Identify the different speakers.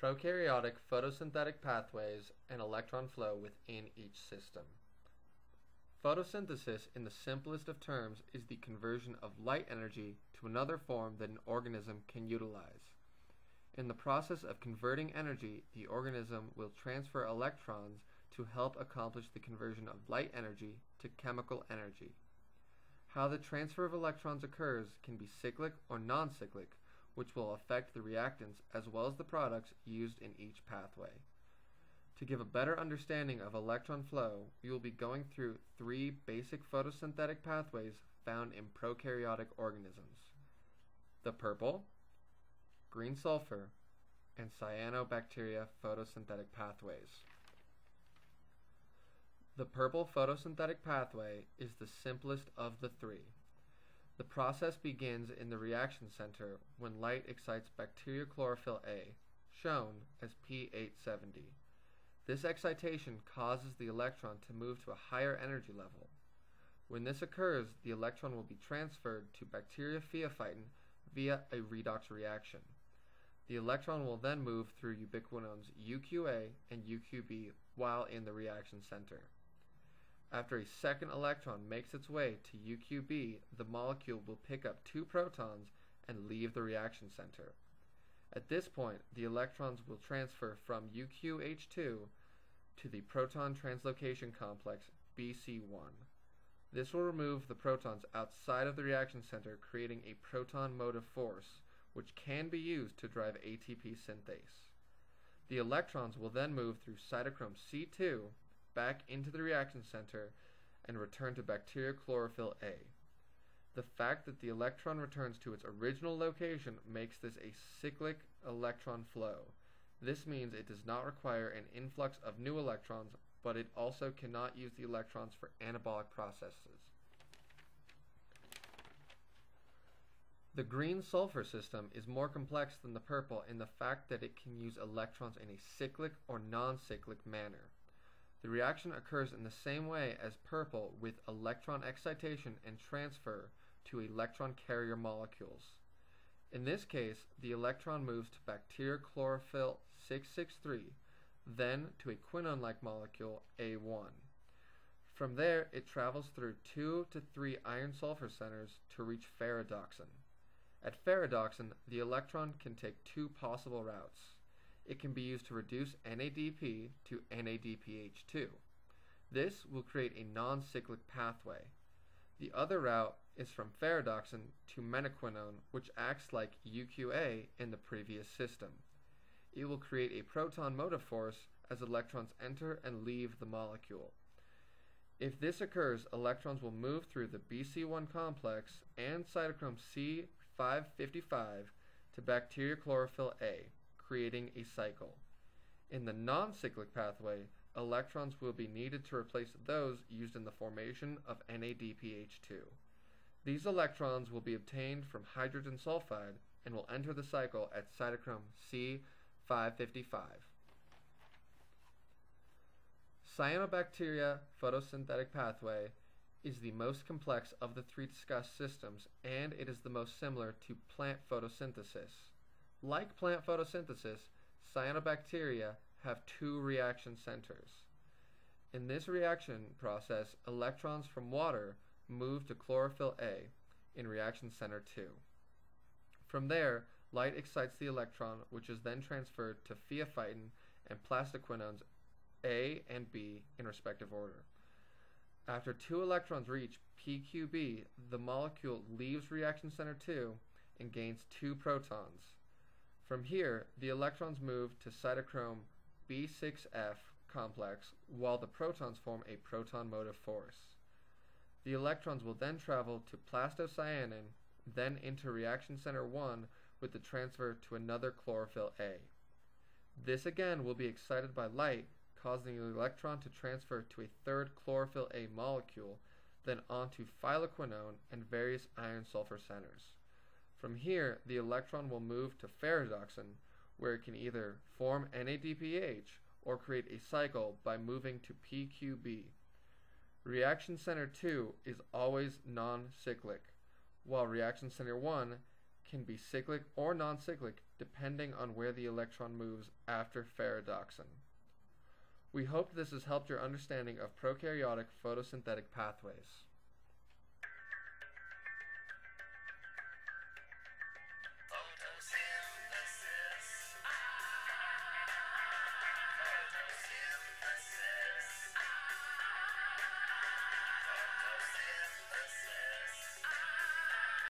Speaker 1: Prokaryotic photosynthetic pathways and electron flow within each system. Photosynthesis, in the simplest of terms, is the conversion of light energy to another form that an organism can utilize. In the process of converting energy, the organism will transfer electrons to help accomplish the conversion of light energy to chemical energy. How the transfer of electrons occurs can be cyclic or non-cyclic, which will affect the reactants as well as the products used in each pathway. To give a better understanding of electron flow, we will be going through three basic photosynthetic pathways found in prokaryotic organisms: the purple, green sulfur, and cyanobacteria photosynthetic pathways. The purple photosynthetic pathway is the simplest of the three. The process begins in the reaction center when light excites bacterial chlorophyll A, shown as P870. This excitation causes the electron to move to a higher energy level. When this occurs, the electron will be transferred to bacteria phaeophytin via a redox reaction. The electron will then move through ubiquinones UQA and UQB while in the reaction center. After a second electron makes its way to UQB, the molecule will pick up two protons and leave the reaction center. At this point, the electrons will transfer from UQH2 to the proton translocation complex BC1. This will remove the protons outside of the reaction center, creating a proton motive force, which can be used to drive ATP synthase. The electrons will then move through cytochrome C2 back into the reaction center and return to bacterial chlorophyll A. The fact that the electron returns to its original location makes this a cyclic electron flow. This means it does not require an influx of new electrons, but it also cannot use the electrons for anabolic processes. The green sulfur system is more complex than the purple in the fact that it can use electrons in a cyclic or non-cyclic manner. The reaction occurs in the same way as purple, with electron excitation and transfer to electron carrier molecules. In this case, the electron moves to bacterial chlorophyll 663, then to a quinone-like molecule A1. From there, it travels through 2 to 3 iron-sulfur centers to reach ferredoxin. At ferredoxin, the electron can take two possible routes. It can be used to reduce NADP to NADPH2. This will create a non-cyclic pathway. The other route is from ferredoxin to menaquinone, which acts like UQA in the previous system. It will create a proton motive force as electrons enter and leave the molecule. If this occurs, electrons will move through the BC1 complex and cytochrome C555 to bacterial chlorophyll A, creating a cycle. In the non-cyclic pathway, electrons will be needed to replace those used in the formation of NADPH2. These electrons will be obtained from hydrogen sulfide and will enter the cycle at cytochrome C555. Cyanobacteria photosynthetic pathway is the most complex of the three discussed systems, and it is the most similar to plant photosynthesis. Like plant photosynthesis, cyanobacteria have two reaction centers. In this reaction process, electrons from water move to chlorophyll A in reaction center 2. From there, light excites the electron, which is then transferred to phaeophytin and plastoquinones A and B in respective order. After two electrons reach PQB, the molecule leaves reaction center 2 and gains two protons. From here, the electrons move to cytochrome B6F complex, while the protons form a proton motive force. The electrons will then travel to plastocyanin, then into reaction center 1 with the transfer to another chlorophyll A. This again will be excited by light, causing the electron to transfer to a third chlorophyll A molecule, then onto phylloquinone and various iron-sulfur centers. From here, the electron will move to ferredoxin, where it can either form NADPH or create a cycle by moving to PQB. Reaction center 2 is always non-cyclic, while reaction center 1 can be cyclic or non-cyclic depending on where the electron moves after ferredoxin. We hope this has helped your understanding of prokaryotic photosynthetic pathways.